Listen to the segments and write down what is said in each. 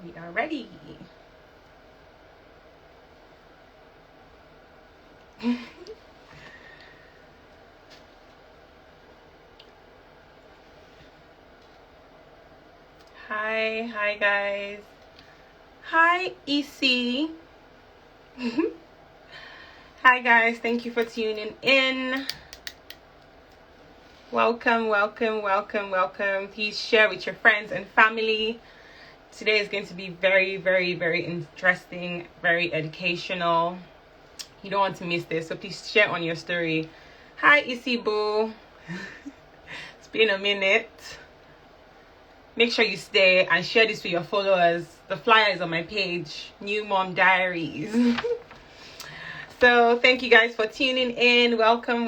We are ready. Hi guys. Hi EC. Hi guys, thank you for tuning in. Welcome. Please share with your friends and family. Today is going to be very interesting, very educational. You don't want to miss this, so please share on your story. Hi Isibu. It's been a minute. Make sure you stay and share this with your followers. The flyer is on my page, New Mom Diaries. So thank you guys for tuning in. Welcome.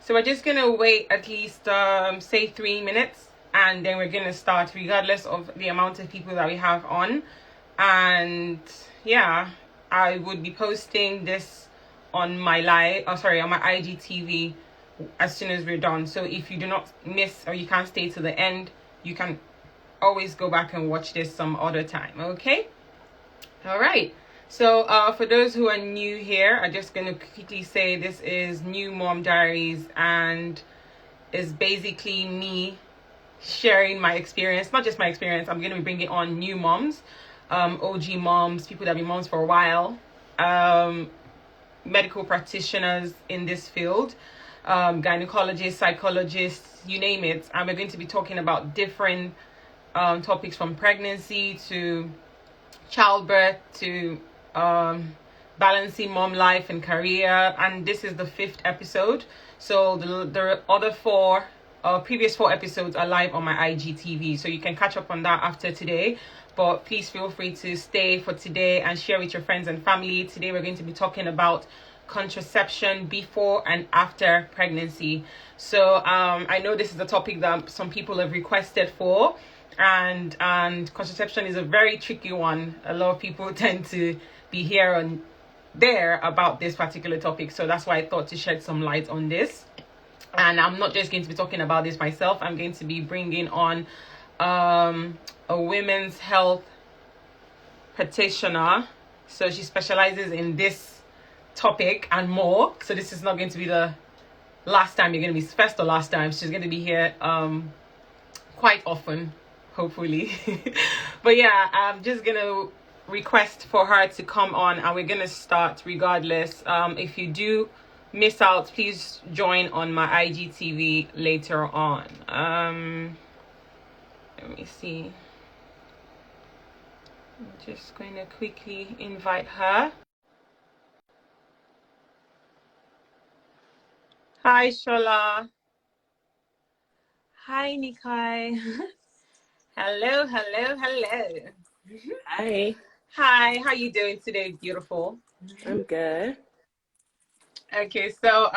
So we're just gonna wait at least say 3 minutes, and then we're gonna start regardless of the amount of people that we have on. And yeah, I would be posting this on my on my IGTV as soon as we're done. So if you do not miss or you can't stay to the end, you can always go back and watch this some other time. Okay, all right. So for those who are new here, I'm just going to quickly say this is New Mom Diaries, and is basically me sharing my experience. Not just my experience, I'm going to be bringing on new moms, OG moms, people that have been moms for a while, medical practitioners in this field, gynecologists, psychologists, you name it. And we're going to be talking about different topics, from pregnancy to childbirth to balancing mom life and career. And this is the 5th episode. So the other previous 4 episodes are live on my IGTV, so you can catch up on that after today. But please feel free to stay for today and share with your friends and family. Today we're going to be talking about contraception before and after pregnancy. So I know this is a topic that some people have requested for, and contraception is a very tricky one. A lot of people tend to be here and there about this particular topic, so that's why I thought to shed some light on this. And I'm not just going to be talking about this myself. I'm going to be bringing on a women's health practitioner. So she specializes in this topic and more. So this is not going to be the last time you're going to be, first or last time. She's going to be here quite often, hopefully. But yeah, I'm just going to request for her to come on, and we're going to start regardless. If you do miss out, please join on my IGTV later on. Let me see. I'm just going to quickly invite her. Hi Shola. Hi Nikai. Hello. Hi. Hi, how you doing today, beautiful? I'm good. Okay, so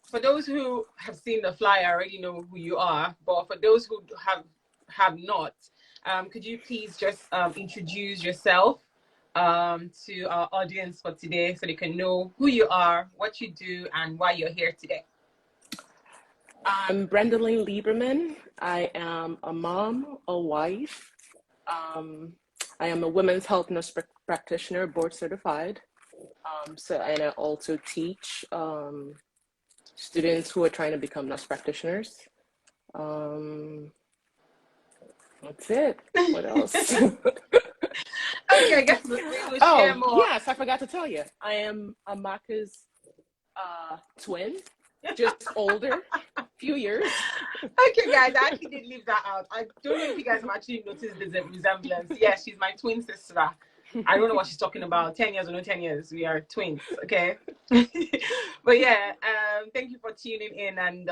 for those who have seen the flyer, I already know who you are, but for those who have not, could you please just introduce yourself to our audience for today, so they can know who you are, what you do, and why you're here today? I'm Brendaline Lieberman. I am a mom, a wife. I am a women's health nurse practitioner, board certified. And I also teach students who are trying to become nurse practitioners. That's it. What else? Okay, I guess we will share more. Yes, I forgot to tell you. I am Amaka's twin, just older, few years. Okay, guys, I actually did leave that out. I don't know if you guys have actually noticed the resemblance. Yeah, she's my twin sister. I don't know what she's talking about. 10 years or no 10 years. We are twins, okay? But yeah, thank you for tuning in and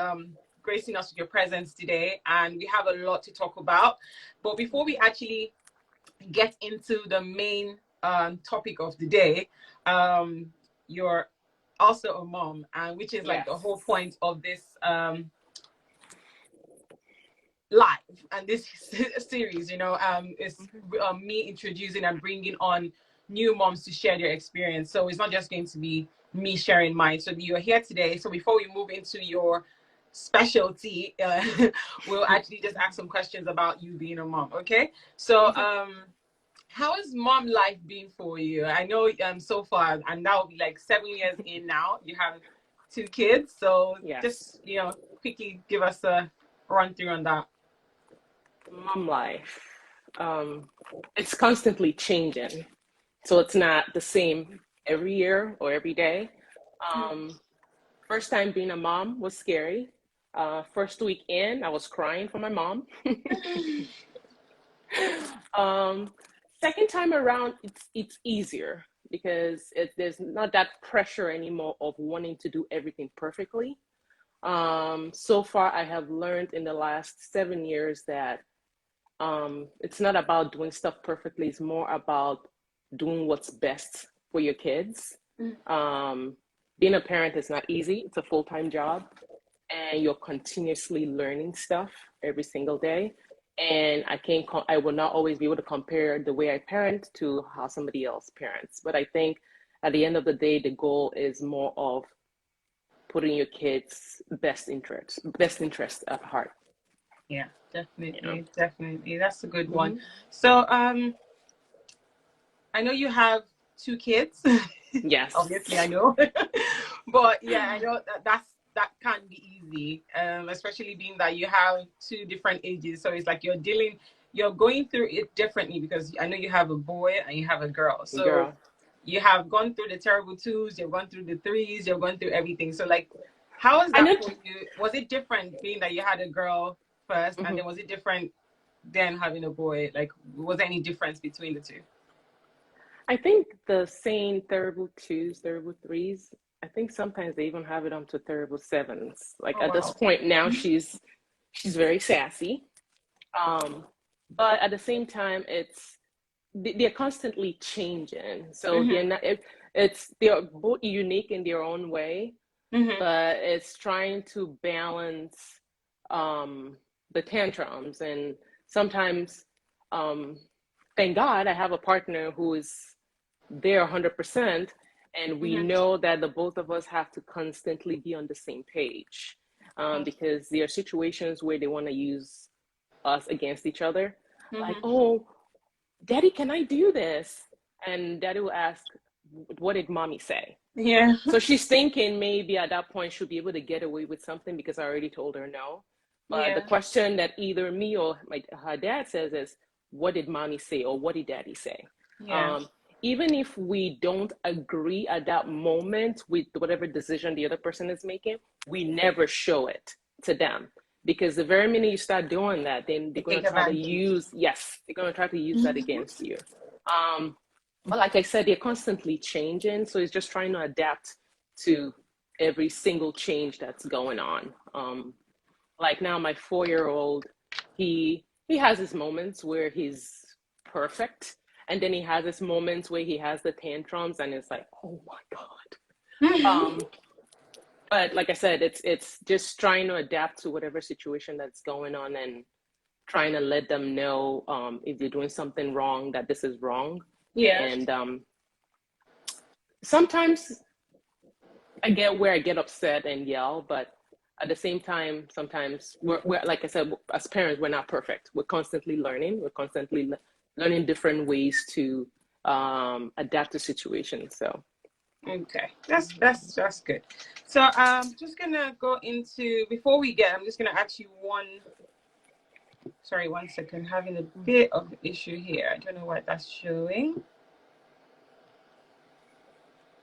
gracing us with your presence today. And we have a lot to talk about. But before we actually get into the main topic of the day, you're also a mom, and which is like the whole point of this live and this series, you know, is me introducing and bringing on new moms to share their experience. So it's not just going to be me sharing mine. So you're here today. So before we move into your specialty, we'll actually just ask some questions about you being a mom. Okay. So, how has mom life been for you? I know so far, and that will be like 7 years in now. You have 2 kids, so Yes. just quickly give us a run through on that. Mom life. It's constantly changing. So it's not the same every year or every day. First time being a mom was scary. First week in, I was crying for my mom. Second time around, it's easier because there's not that pressure anymore of wanting to do everything perfectly. So far, I have learned in the last 7 years that it's not about doing stuff perfectly. It's more about doing what's best for your kids. Being a parent is not easy. It's a full-time job, and you're continuously learning stuff every single day. And I will not always be able to compare the way I parent to how somebody else parents. But I think at the end of the day, the goal is more of putting your kids' best interest at heart. Yeah, definitely, definitely. That's a good one. So, I know you have 2 kids. Yes. Obviously, I know. But yeah, I know that can't be easy, especially being that you have 2 different ages. So it's like you're going through it differently because I know you have a boy and you have a girl. So you have gone through the terrible 2s, you've gone through the 3s, you've gone through everything. So like, how is that for you? Was it different being that you had a girl first, and then was it different than having a boy? Like, was there any difference between the 2? I think the saying terrible 2s, terrible 3s, I think sometimes they even have it on to terrible 7s. Like at this point now, she's very sassy. But at the same time, they're constantly changing. So they're both unique in their own way, but it's trying to balance the tantrums. And sometimes, thank God, I have a partner who is there 100%, and we know that the both of us have to constantly be on the same page, because there are situations where they want to use us against each other. Like, oh, Daddy, can I do this? And Daddy will ask, what did Mommy say? Yeah. So she's thinking maybe at that point she'll be able to get away with something because I already told her no. But the question that either me or her dad says is, what did Mommy say, or what did Daddy say? Even if we don't agree at that moment with whatever decision the other person is making, we never show it to them. Because the very minute you start doing that, then they're going to try to use, they're going to try to use that against you. But like I said, they're constantly changing. So it's just trying to adapt to every single change that's going on. Like now, my 4-year-old, he has his moments where he's perfect. And then he has his moments where he has the tantrums and it's like, oh my God. But like I said, it's just trying to adapt to whatever situation that's going on and trying to let them know if they're doing something wrong, that this is wrong. And sometimes I get upset and yell, but at the same time, sometimes we're like I said, as parents, we're not perfect. We're constantly learning. We're constantly learning different ways to adapt to situations. So. Okay, that's good. So just gonna go into, before we get, I'm just gonna ask you one second, having a bit of an issue here. I don't know what that's showing.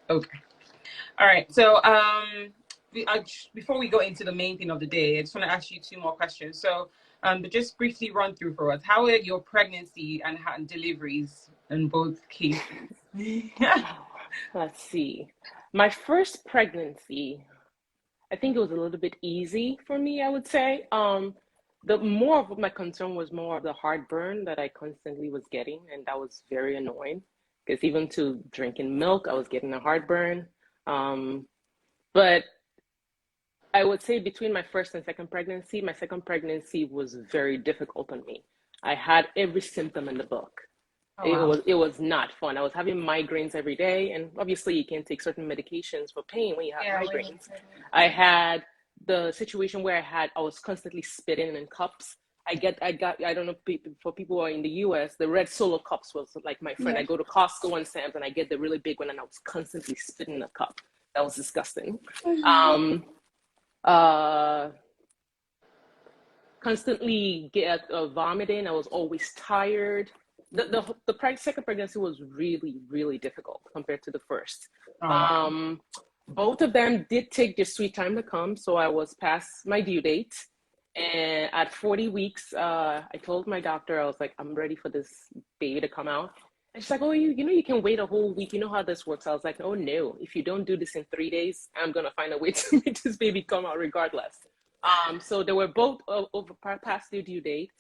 Okay. All right. So before we go into the main thing of the day, I just want to ask you 2 more questions. So but just briefly run through for us, how are your pregnancy and deliveries in both cases? Let's see. My first pregnancy, I think it was a little bit easy for me, I would say. The more of my concern was more of the heartburn that I constantly was getting, and that was very annoying because even to drinking milk, I was getting a heartburn. But I would say between my first and second pregnancy, my second pregnancy was very difficult on me. I had every symptom in the book. It was not fun. I was having migraines every day, and obviously you can't take certain medications for pain when you have migraines. I had the situation where I was constantly spitting in cups. I don't know, for people who are in the US, the red Solo cups was like my friend. Yeah. I go to Costco and Sam's and I get the really big one, and I was constantly spitting in a cup. That was disgusting. Constantly get vomiting. I was always tired. The second pregnancy was really, really difficult compared to the first. Oh. Both of them did take their sweet time to come, so I was past my due date. And at 40 weeks, I told my doctor, I was like, I'm ready for this baby to come out. And she's like, oh, you know, you can wait a whole week. You know how this works. I was like, oh, no. If you don't do this in 3 days, I'm going to find a way to make this baby come out regardless. So they were both over past their due date.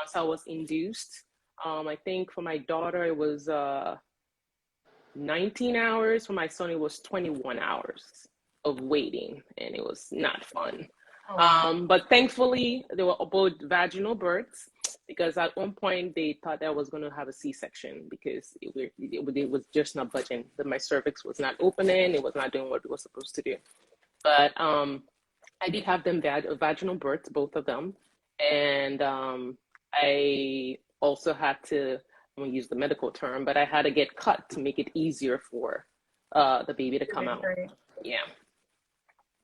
So I was induced. I think for my daughter, it was 19 hours. For my son, it was 21 hours of waiting, and it was not fun. But thankfully, they were both vaginal births, because at one point they thought that I was going to have a C-section because it was just not budging. My cervix was not opening. It was not doing what it was supposed to do. But I did have them vaginal births, both of them. And I also had to, I'm going to use the medical term, but I had to get cut to make it easier for the baby to come out. Yeah.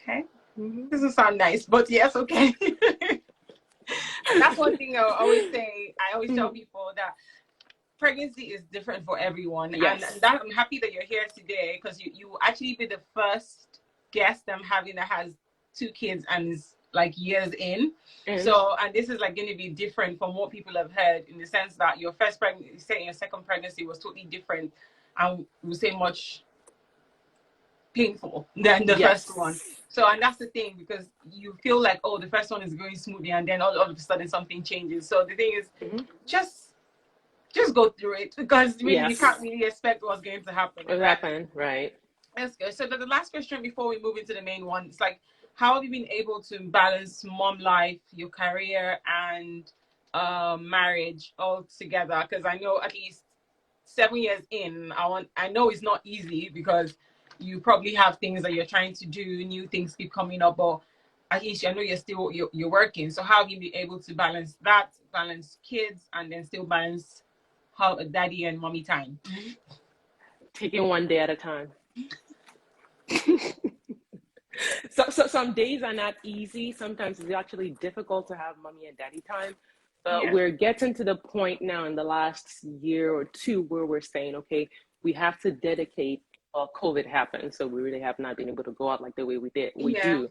Okay. Mm-hmm. Doesn't sound nice, but yes, okay. And that's one thing I always say. I always tell people that pregnancy is different for everyone. Yes. And that, I'm happy that you're here today, because you actually be the first guest I'm having that has 2 kids and is like years in. So, and this is like going to be different from what people have heard, in the sense that your first pregnancy, say your second pregnancy, was totally different, and we say much painful than the first one. So, and that's the thing, because you feel like, oh, the first one is going smoothly, and then all of a sudden something changes. So the thing is, just go through it, because really you can't really expect what's going to happen. Right. That's good. So the last question before we move into the main one, it's like, how have you been able to balance mom life, your career, and marriage all together? Because I know at least 7 years in, I know it's not easy, because you probably have things that you're trying to do, new things keep coming up, but at least I know you're working. So how have you been able to balance that, balance kids, and then still balance daddy and mommy time? Taking one day at a time. So some days are not easy. Sometimes it's actually difficult to have mommy and daddy time. But we're getting to the point now in the last year or two where we're saying, okay, we have to dedicate. COVID happened, so we really have not been able to go out like the way we do.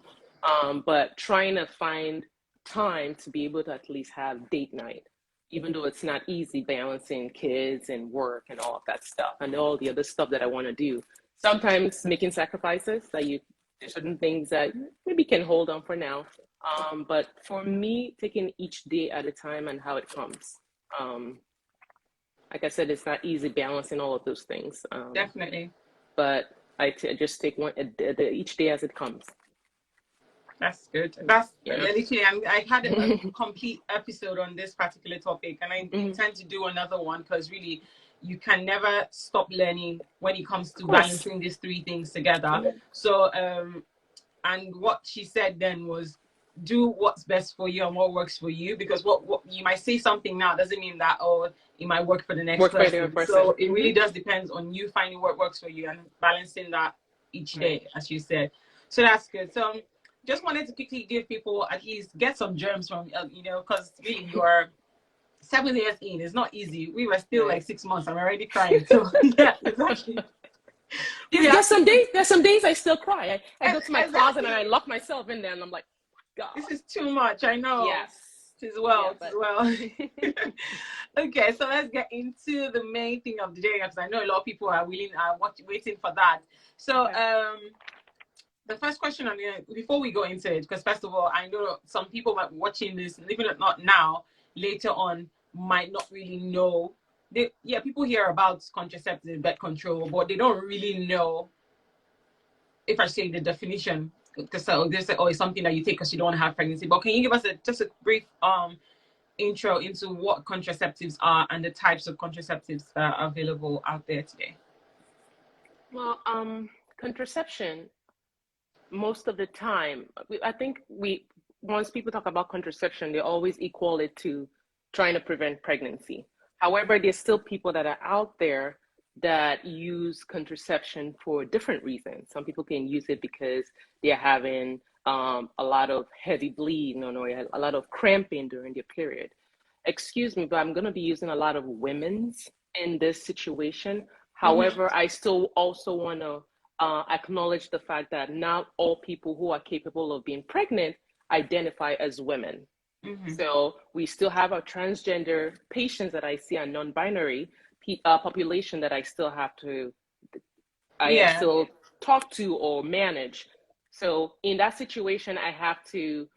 But trying to find time to be able to at least have date night, even though it's not easy balancing kids and work and all of that stuff and all the other stuff that I want to do. Sometimes making sacrifices that there's certain things that maybe can hold on for now. But for me, taking each day at a time and how it comes. Like I said, it's not easy balancing all of those things. Definitely. But I just take each day as it comes. That's good. That's literally, I had a complete episode on this particular topic, and I intend to do another one, because really, you can never stop learning when it comes to balancing these 3 things together. So, and what she said then was, do what's best for you and what works for you, because what you might say something now doesn't mean that, oh, it might work for the next person. So it really does depend on you finding what works for you and balancing that each day, as you said. So that's good. So just wanted to quickly give people, at least get some germs from, because really you are 7 years in. It's not easy. We were still like 6 months. I'm already crying. So yeah, exactly. There's some days I still cry. I go to my closet and I lock myself in there, and I'm like, God, this is too much. I know. Yes. As well. Okay, so let's get into the main thing of the day, because I know a lot of people are waiting for that. So the first question before we go into it, because first of all, I know some people might be watching this, even if not now, later on, might not really know. People hear about contraceptive, birth control, but they don't really know, if I say the definition, because they say, oh, it's something that you take because you don't want to have pregnancy. But can you give us just a brief intro into what contraceptives are and the types of contraceptives that are available out there today? Well, contraception most of the time, I think once people talk about contraception, they always equal it to trying to prevent pregnancy. However, there's still people that are out there that use contraception for different reasons. Some people can use it because they're having a lot of heavy bleeding or a lot of cramping during their period. Excuse me, but I'm going to be using a lot of women's in this situation. However, I still also want to acknowledge the fact that not all people who are capable of being pregnant identify as women. So we still have our transgender patients that I see, and non-binary population that I still have to, still talk to or manage. So in that situation, I have to,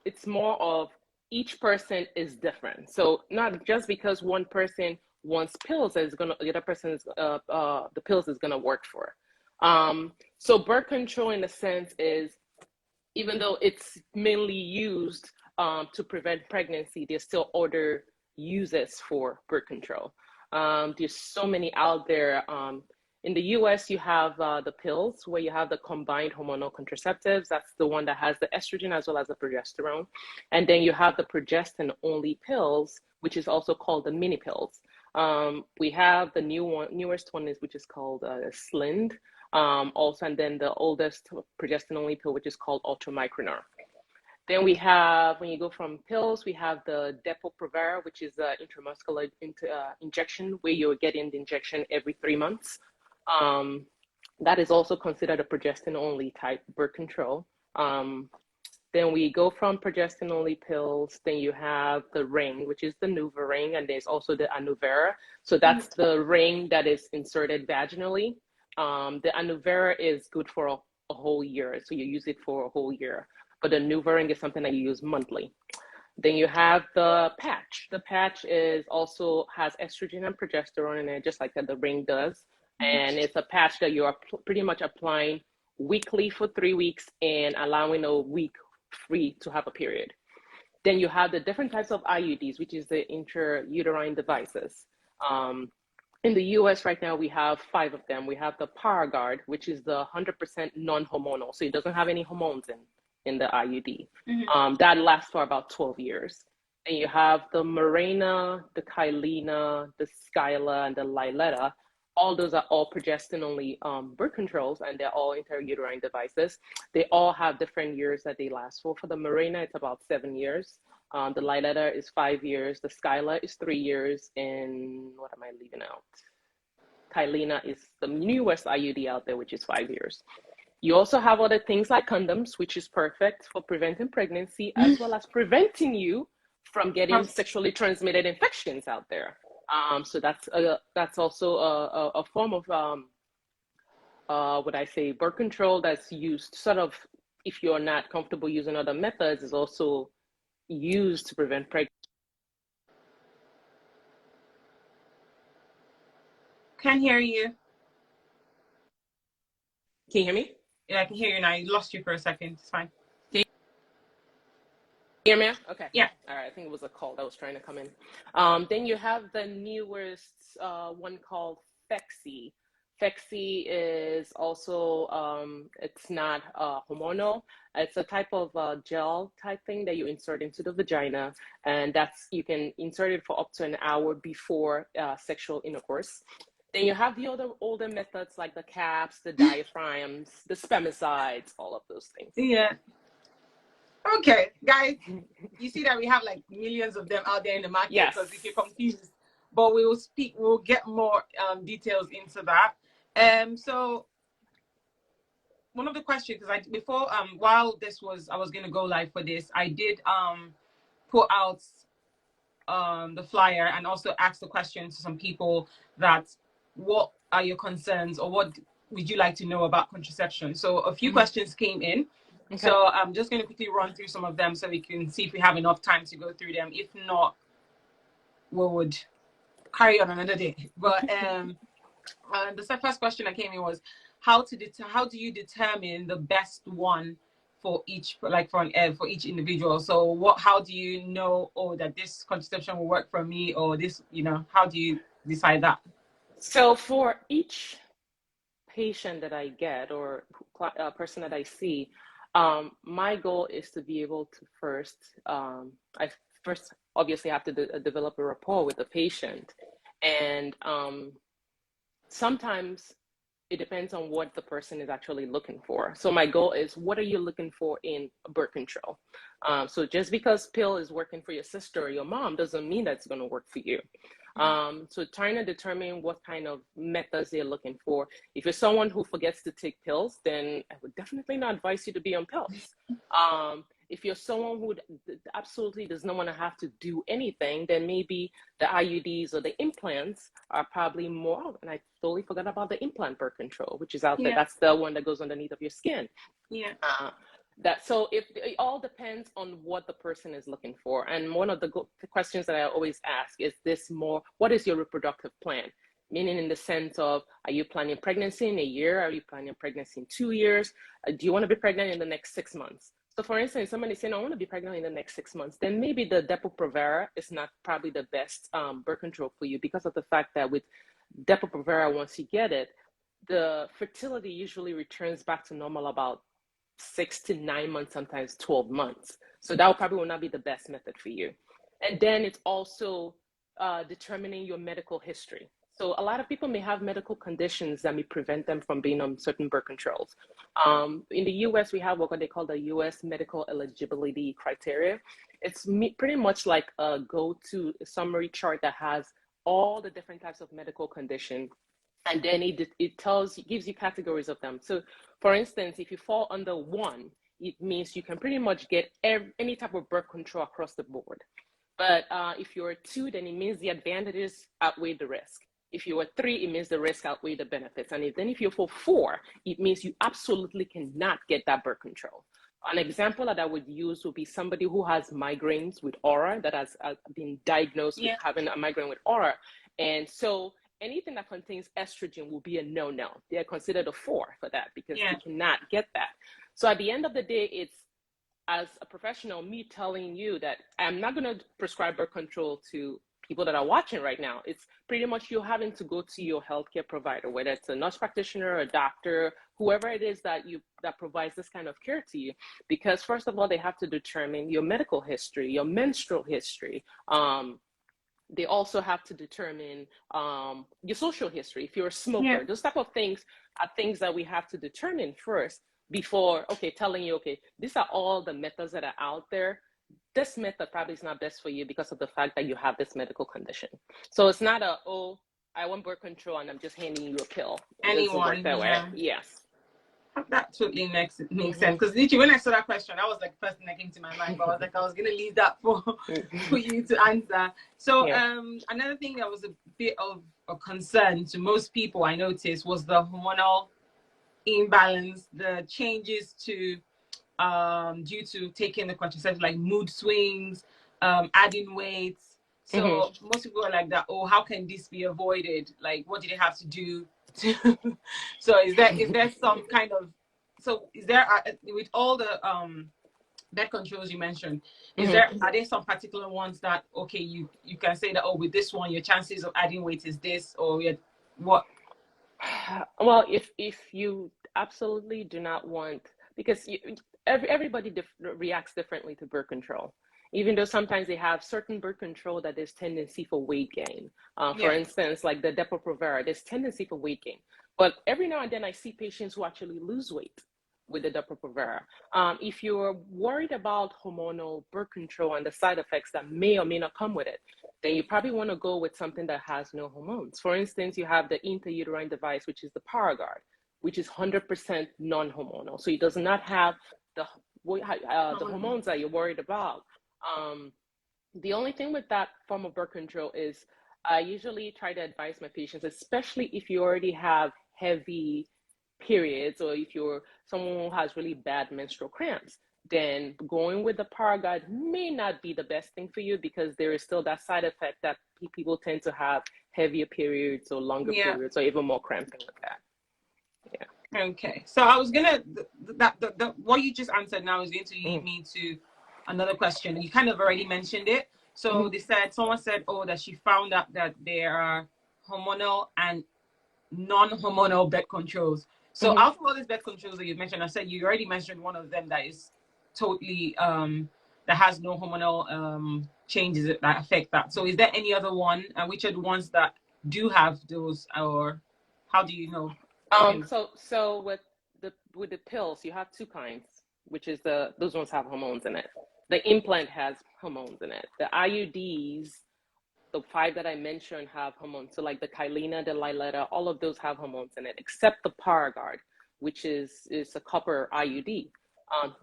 it's more of each person is different. So not just because one person wants pills, the other person's the pills is gonna work for. So birth control in a sense is, even though it's mainly used to prevent pregnancy, there's still other uses for birth control. There's so many out there. In the US, you have the pills where you have the combined hormonal contraceptives. That's the one that has the estrogen as well as the progesterone. And then you have the progestin-only pills, which is also called the mini pills. We have the newest one which is called Slind. Also, and then the oldest progestin-only pill, which is called Ultramicronar. Then we have, when you go from pills, we have the Depo-Provera, which is an intramuscular injection where you're getting the injection every 3 months. That is also considered a progestin-only type birth control. Then we go from progestin-only pills. Then you have the ring, which is the NuvaRing, and there's also the Anuvera. So that's the ring that is inserted vaginally. The Anuvera is good for a whole year, so you use it for a whole year. But the NuvaRing is something that you use monthly. Then you have the patch. The patch also has estrogen and progesterone in it, just like the ring does. And it's a patch that you are pretty much applying weekly for 3 weeks and allowing a week free to have a period. Then you have the different types of IUDs, which is the intrauterine devices. In the US right now, we have 5 of them. We have the Paraguard, which is the 100% non-hormonal. So it doesn't have any hormones in the IUD. That lasts for about 12 years. And you have the Mirena, the Kyleena, the Skyla, and the Liletta. All those are all progestin-only birth controls, and they're all intrauterine devices. They all have different years that they last for. For the Mirena, it's about 7 years. The Liletta is 5 years. The Skyla is 3 years. And what am I leaving out? Kyleena is the newest IUD out there, which is 5 years. You also have other things like condoms, which is perfect for preventing pregnancy, as well as preventing you from getting sexually transmitted infections out there. So that's also a form of birth control that's used sort of, if you're not comfortable using other methods, is also used to prevent pregnancy. Can't hear you. Can you hear me? Yeah, I can hear you now. I lost you for a second. It's fine. Can you hear me? Okay. Yeah. All right. I think it was a call that was trying to come in. Then you have the newest one called Phexxi. Phexxi is also, it's not hormonal. It's a type of gel type thing that you insert into the vagina. And you can insert it for up to an hour before sexual intercourse. Then you have the older methods like the caps, the diaphragms, the spermicides, all of those things. Yeah. Okay, guys, you see that we have like millions of them out there in the market. Yes. Because if you're confused, but we'll get more details into that. So one of the questions, because while I was going to go live for this, I did put out the flyer and also ask the question to some people that what are your concerns or what would you like to know about contraception? So a few questions came in. Okay. So I'm just going to quickly run through some of them so we can see if we have enough time to go through them. If not, we would carry on another day. But the first question that came in was how do you determine the best one for each for each individual? So how do you know that this contraception will work for me, or this, how do you decide that? So for each patient that I get or person that I see, my goal is to be able to I first obviously have to develop a rapport with the patient. And sometimes it depends on what the person is actually looking for. So my goal is, what are you looking for in birth control? So just because pill is working for your sister or your mom doesn't mean that's going to work for you. So trying to determine what kind of methods they're looking for. If you're someone who forgets to take pills, then I would definitely not advise you to be on pills. If you're someone who absolutely does not want to have to do anything, then maybe the IUDs or the implants are probably more. And I totally forgot about the implant birth control, which is out there. That's the one that goes underneath of your skin. So it all depends on what the person is looking for. And one of the questions that I always ask is what is your reproductive plan? Meaning in the sense of, are you planning pregnancy in a year? Are you planning pregnancy in 2 years? Do you want to be pregnant in the next 6 months? So for instance, somebody saying, I want to be pregnant in the next 6 months, then maybe the Depo-Provera is not probably the best birth control for you, because of the fact that with Depo-Provera, once you get it, the fertility usually returns back to normal about 6 to 9 months, sometimes 12 months. So that probably will not be the best method for you. And then it's also determining your medical history. So a lot of people may have medical conditions that may prevent them from being on certain birth controls. In the US, we have what they call the US medical eligibility criteria. It's pretty much like a go-to summary chart that has all the different types of medical conditions. And then it gives you categories of them. So for instance, if you fall under 1, it means you can pretty much get any type of birth control across the board. But if you're a 2, then it means the advantages outweigh the risk. If you're a 3, it means the risk outweigh the benefits. And then if you're for 4, it means you absolutely cannot get that birth control. An example that I would use would be somebody who has migraines with aura, that has been diagnosed with having a migraine with aura. And so anything that contains estrogen will be a no-no. They're considered a 4 for that, because you cannot get that. So at the end of the day, it's, as a professional, me telling you that I'm not going to prescribe birth control to people that are watching right now. It's pretty much you having to go to your healthcare provider, whether it's a nurse practitioner, a doctor, whoever it is that provides this kind of care to you. Because first of all, they have to determine your medical history, your menstrual history. They also have to determine your social history. If you're a smoker, those type of things are things that we have to determine first before, telling you, these are all the methods that are out there. This method probably is not best for you because of the fact that you have this medical condition. So it's not I want birth control and I'm just handing you a pill. Anyone, that way. Yes. That totally makes sense. Because literally, when I saw that question, that was like the first thing that came to my mind. But I was like, I was gonna leave that for you to answer. So another thing that was a bit of a concern to most people, I noticed, was the hormonal imbalance, the changes to due to taking the contraceptive, like mood swings, adding weight. So most people are like that. Oh, how can this be avoided? Like, what do they have to do? So is there some kind of, so is there with all the birth controls you mentioned, are there some particular ones that you can say that, with this one your chances of adding weight is this, or what? Well, if you absolutely do not want, because everybody reacts differently to birth control. Even though sometimes they have certain birth control that there's tendency for weight gain. For instance, like the Depo-Provera, there's tendency for weight gain. But every now and then I see patients who actually lose weight with the Depo-Provera. If you're worried about hormonal birth control and the side effects that may or may not come with it, then you probably want to go with something that has no hormones. For instance, you have the intrauterine device, which is the Paraguard, which is 100% non-hormonal. So it does not have the hormones that you're worried about. The only thing with that form of birth control is I usually try to advise my patients, especially if you already have heavy periods or if you're someone who has really bad menstrual cramps, then going with the Paraguard may not be the best thing for you, because there is still that side effect that people tend to have heavier periods or longer periods or even more cramping with that. Okay, so I was gonna what you just answered now is going to lead me to another question. You kind of already mentioned it. So someone said, that she found out that there are hormonal and non-hormonal birth controls. So Mm-hmm. out of all these birth controls that you mentioned, I said you already mentioned one of them that is totally that has no hormonal changes that affect that. So is there any other one, and which are the ones that do have those, or how do you know? Okay. So with the pills, you have two kinds, which is those ones have hormones in it. The implant has hormones in it. The IUDs, the five that I mentioned, have hormones. So like the Kylena, the Liletta, all of those have hormones in it, except the Paragard, which is a copper IUD.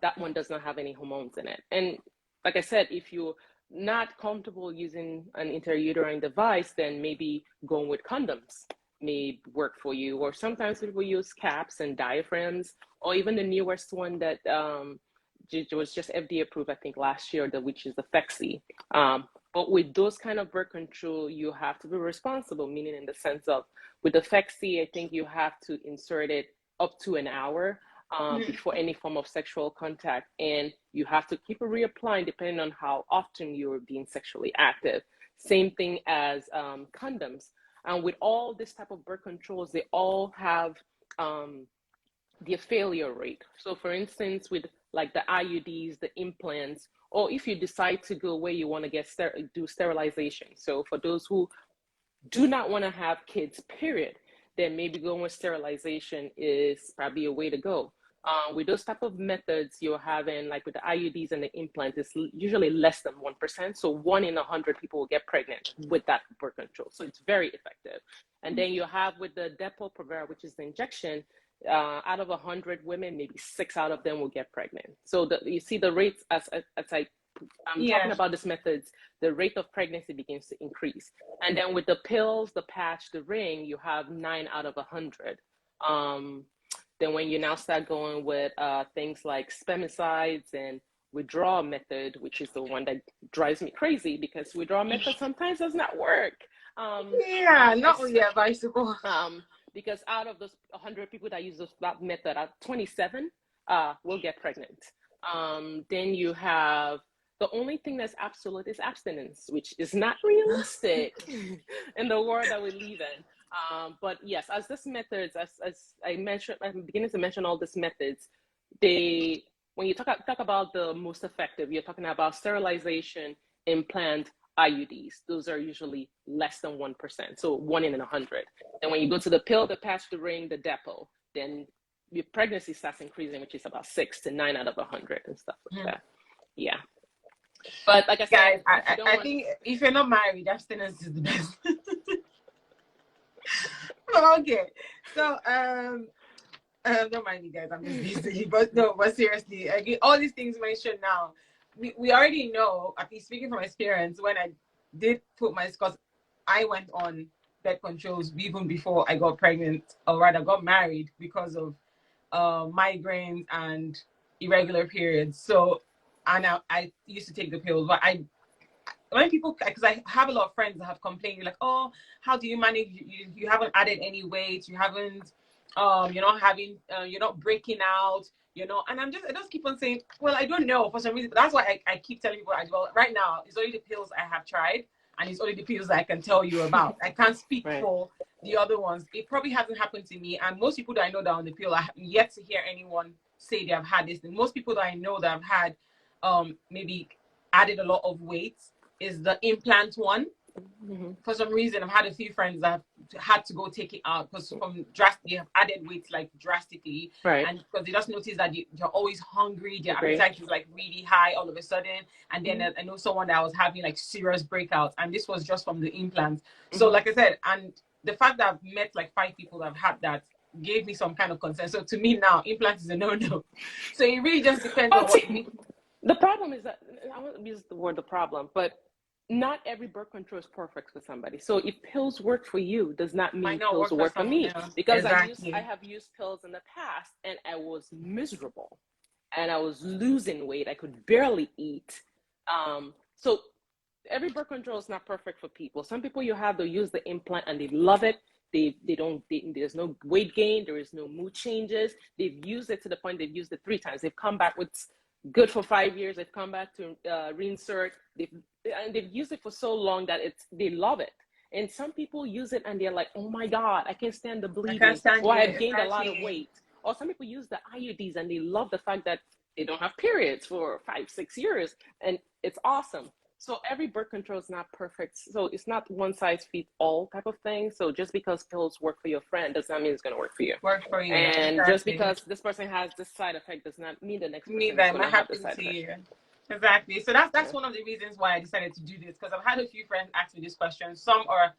That one does not have any hormones in it. And like I said, if you're not comfortable using an intrauterine device, then maybe going with condoms may work for you. Or sometimes people use caps and diaphragms, or even the newest one that was just FDA approved, I think, last year, which is the Phexi. But with those kind of birth control, you have to be responsible, meaning in the sense of with the Phexi, I think you have to insert it up to an hour before any form of sexual contact. And you have to keep it reapplying depending on how often you're being sexually active. Same thing as condoms. And with all this type of birth controls, they all have the failure rate. So for instance, with like the IUDs, the implants, or if you decide to go where you want to do sterilization. So for those who do not want to have kids, period, then maybe going with sterilization is probably a way to go. With those type of methods, you're having, like with the IUDs and the implant, it's usually less than 1%. So 1 in 100 people will get pregnant with that birth control. So it's very effective. And then you have with the Depo-Provera, which is the injection, out of 100 women, maybe 6 out of them will get pregnant. So you see the rates as I'm talking about these methods, the rate of pregnancy begins to increase. And then with the pills, the patch, the ring, you have 9 out of 100. Then when you now start going with things like spermicides and withdrawal method, which is the one that drives me crazy because withdrawal method sometimes does not work. Bicycle. Because out of those 100 people that use that method, 27 will get pregnant. Then you have the only thing that's absolute is abstinence, which is not realistic in the world that we live in. But yes, as these methods, as I mentioned, I'm beginning to mention all these methods, when you talk about the most effective, you're talking about sterilization, implant, IUDs. Those are usually less than 1%, so 1 in 100. And when you go to the pill, the patch, the ring, the Depo, then your pregnancy starts increasing, which is about 6 to 9 out of 100 and stuff like that. Yeah. But like I said, guys, I think if you're not married, abstinence is the best. Okay, so don't mind me, guys. I'm just busy, but seriously, again, all these things mentioned now, we already know. At least speaking from experience, when I did put because I went on birth controls even before I got pregnant, or rather got married, because of migraines and irregular periods. So, and I used to take the pills, but when people, because I have a lot of friends that have complained, like, oh, how do you manage? You haven't added any weight, you haven't, you're not having, you're not breaking out, and I just keep on saying, well, I don't know for some reason, but that's why I keep telling people, well, right now, it's only the pills I have tried, and it's only the pills that I can tell you about. I can't speak for the other ones. It probably hasn't happened to me, and most people that I know that are on the pill, I haven't yet to hear anyone say they have had this thing. Most people that I know that have had, maybe added a lot of weight, is the implant one. For some reason, I've had a few friends that have had to go take it out because they have added weight like drastically, and because they just notice that you're always hungry, their appetite is like really high all of a sudden. And then I know someone that was having like serious breakouts, and this was just from the implants. So like I said, and the fact that I've met like 5 people that have had that gave me some kind of concern. So to me now, implants is a no-no. So it really just depends on what you need. The problem is that, I won't use the word the problem, but not every birth control is perfect for somebody. So if pills work for you, does not mean pills work for me. Because I have used pills in the past, and I was miserable, and I was losing weight. I could barely eat. So every birth control is not perfect for people. Some people they'll use the implant and they love it. There's no weight gain. There is no mood changes. They've used it to the point they've used it 3 times. They've come back with good for 5 years. They've come back to reinsert. They've used it for so long that they love it. And some people use it and they're like, oh my God, I can't stand the I can't bleeding, stand or it. I've gained a lot of Exactly. weight. Or some people use the IUDs and they love the fact that they don't have periods for 5, 6 years. And it's awesome. So every birth control is not perfect. So it's not one size fits all type of thing. So just because pills work for your friend does not mean it's going to work for you. Work for you. And just Exactly. because this person has this side effect does not mean the next Me person is that going might to have the happen side to effect. you. Exactly. So that's Yeah. one of the reasons why I decided to do this, because I've had a few friends ask me this question. Some are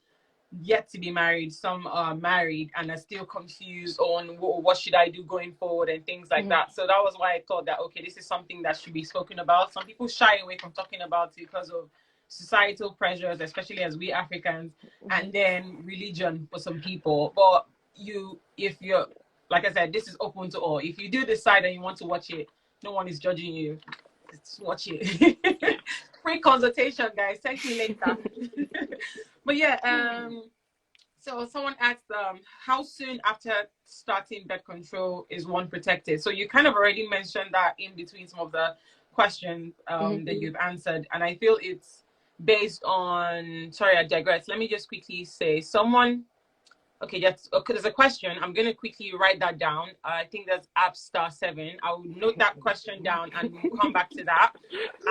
yet to be married, some are married and are still confused on what should I do going forward and things like that. So that was why I thought that, okay, this is something that should be spoken about. Some people shy away from talking about it because of societal pressures, especially as we Africans, and then religion for some people. But if you're, like I said, this is open to all. If you do decide and you want to watch it, no one is judging you. Just watch it. Free consultation, guys. Thank me later. But yeah, so someone asked, how soon after starting birth control is one protected? So you kind of already mentioned that in between some of the questions that you've answered, and I feel it's based on. Sorry, I digress. Let me just quickly say, someone. Okay, yes. Okay, there's a question. I'm gonna quickly write that down. I think that's app *7. I'll note that question down, and we'll come back to that.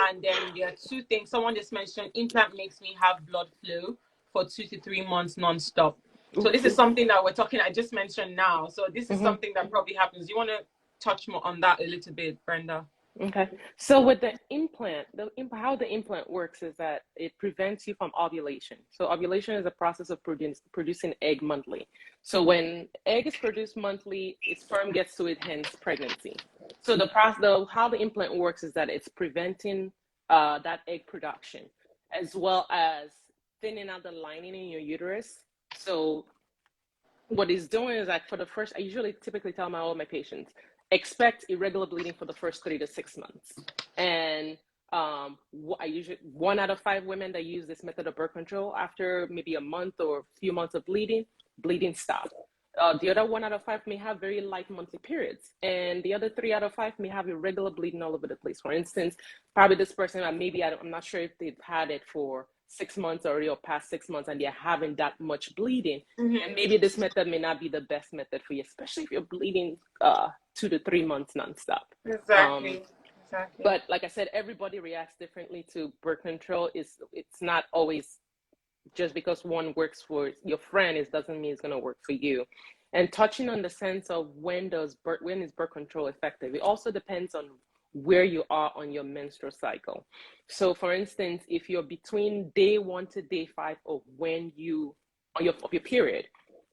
And then there are two things. Someone just mentioned implant makes me have blood flow for 2 to 3 months non-stop. So this is something that we're talking. I just mentioned now. So this is something that probably happens. You want to touch more on that a little bit, Brenda? Okay. So with the implant, how the implant works is that it prevents you from ovulation. So ovulation is a process of producing egg monthly. So when egg is produced monthly, sperm gets to it, hence pregnancy. So how the implant works is that it's preventing that egg production, as well as thinning out the lining in your uterus. So what it's doing is, like, I usually typically tell all my patients, expect irregular bleeding for the first 3 to 6 months. And I usually 1 out of 5 women that use this method of birth control, after maybe a month or a few months of bleeding stop. The other 1 out of 5 may have very light monthly periods, and the other 3 out of 5 may have irregular bleeding all over the place. For instance, probably this person, I'm not sure if they've had it for 6 months already or past 6 months, and they're having that much bleeding. And maybe this method may not be the best method for you, especially if you're bleeding 2 to 3 months nonstop. Exactly. But like I said, everybody reacts differently to birth control. It's not always just because one works for your friend, it doesn't mean it's going to work for you. And touching on the sense of when is birth control effective, it also depends on where you are on your menstrual cycle. So for instance, if you're between day 1 to day 5 of your period,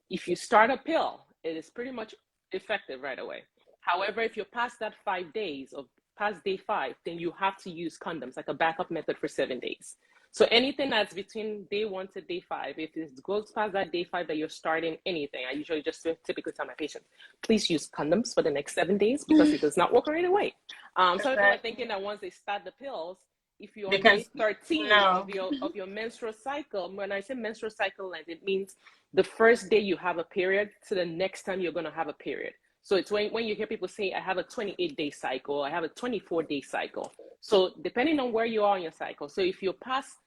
if you start a pill, it is pretty much effective right away. However, if you're past that 5 days, or past day 5, then you have to use condoms, like a backup method for 7 days. So anything that's between day 1 to day 5, if it goes past that day 5 that you're starting anything, I usually just typically tell my patients, please use condoms for the next 7 days, because it does not work right away. Some people are thinking that once they start the pills, if you're on day 13 of your menstrual cycle, when I say menstrual cycle length, it means the first day you have a period to the next time you're going to have a period. So it's when you hear people say, I have a 28-day cycle, I have a 24-day cycle. So depending on where you are in your cycle. So if you're past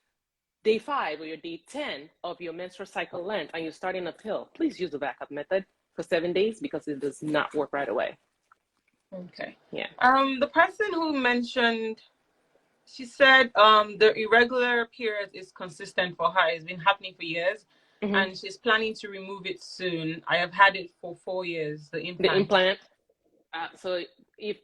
day 5 or your day 10 of your menstrual cycle length and you're starting a pill, please use the backup method for 7 days, because it does not work right away. Okay. Yeah. The person who mentioned, she said the irregular period is consistent for her. It's been happening for years, and she's planning to remove it soon. I have had it for 4 years, the implant. So if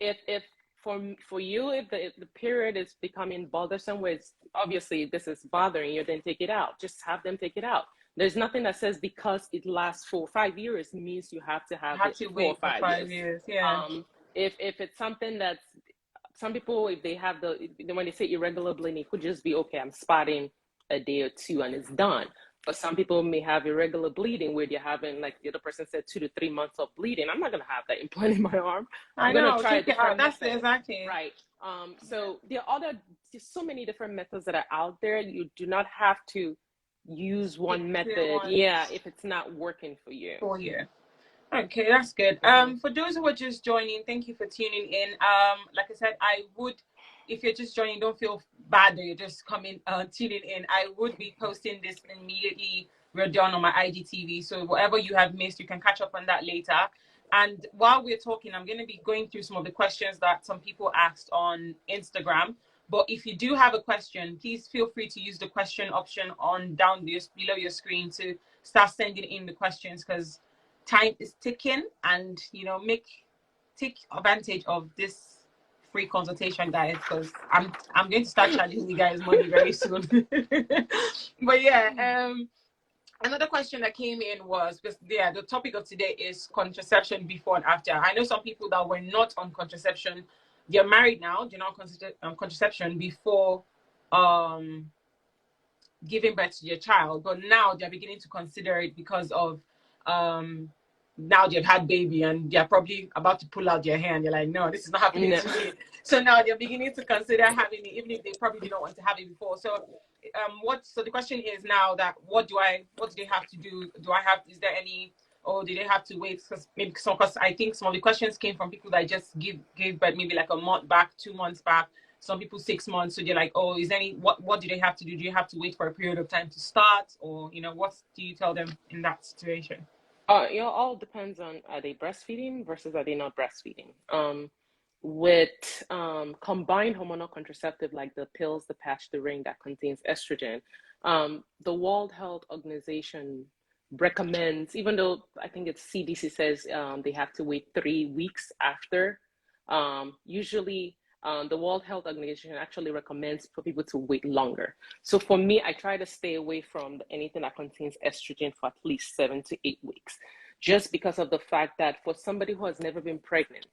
for you, if the period is becoming bothersome, where it's obviously this is bothering you, then take it out. Just have them take it out. There's nothing that says because it lasts 4 or 5 years means you have to have it for wait 4 or 5 years. Yeah. If it's something that's, some people, if they have when they say irregular bleeding, it could just be, okay, I'm spotting a day or 2 and it's done. But some people may have irregular bleeding where you're having, like the other person said, 2 to 3 months of bleeding. I'm not going to have that implant in my arm. I'm going to try a different method. That's exactly right. So there's so many different methods that are out there. You do not have to use one method. Yeah, if it's not working for you. Okay, that's good. For those who are just joining, thank you for tuning in. Like I said, I would, if you're just joining, don't feel bad that you're just tuning in. I would be posting this immediately we're done on my IGTV. So whatever you have missed, you can catch up on that later. And while we're talking, I'm going to be going through some of the questions that some people asked on Instagram. But if you do have a question, please feel free to use the question option on down below your screen to start sending in the questions, because time is ticking, and take advantage of this free consultation, guys, because I'm going to start charging you guys money very soon. But yeah, another question that came in was, because the topic of today is contraception before and after. I know some people that were not on contraception, they're married now, they're not on contraception before giving birth to your child, but now they're beginning to consider it because of now they've had baby and they're probably about to pull out their hair and they're like, no, this is not happening to me. So now they're beginning to consider having it, even if they probably didn't want to have it before. So so the question is now that what do they have to do? Is there any, or do they have to wait? Because I think some of the questions came from people that just gave birth maybe like a month back, 2 months back, some people 6 months. So they're like, oh, is there any, what do they have to do? Do you have to wait for a period of time to start? Or, what do you tell them in that situation? All depends on, are they breastfeeding versus are they not breastfeeding? With combined hormonal contraceptive like the pills, the patch, the ring that contains estrogen, the World Health Organization recommends, even though I think it's CDC says they have to wait 3 weeks after, usually the World Health Organization actually recommends for people to wait longer. So for me, I try to stay away from anything that contains estrogen for at least 7 to 8 weeks, just because of the fact that for somebody who has never been pregnant,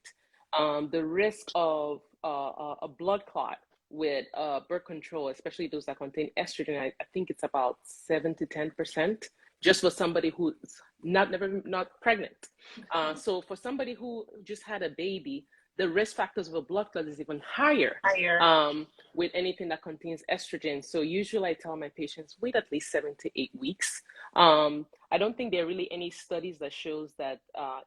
the risk of a blood clot with birth control, especially those that contain estrogen, I think it's about 7 to 10%, just for somebody who's not pregnant. So for somebody who just had a baby, the risk factors of a blood clot is even higher. With anything that contains estrogen. So usually I tell my patients, wait at least 7 to 8 weeks. I don't think there are really any studies that shows that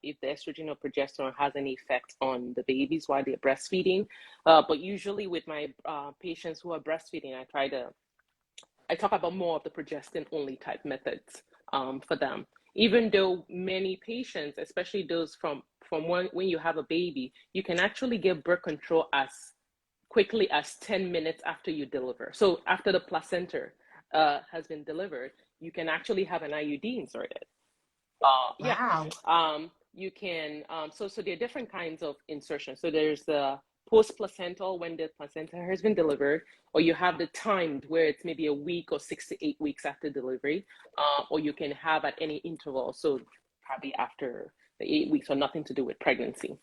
if the estrogen or progesterone has any effect on the babies while they're breastfeeding. But usually with my patients who are breastfeeding, I talk about more of the progestin only type methods for them. Even though many patients, especially those from when you have a baby, you can actually get birth control as quickly as 10 minutes after you deliver. So after the placenta has been delivered, you can actually have an IUD inserted. Wow. You can, so there are different kinds of insertion. So there's the post-placental, when the placenta has been delivered, or you have the timed where it's maybe a week or 6 to 8 weeks after delivery, or you can have at any interval. So probably after the 8 weeks, or nothing to do with pregnancy.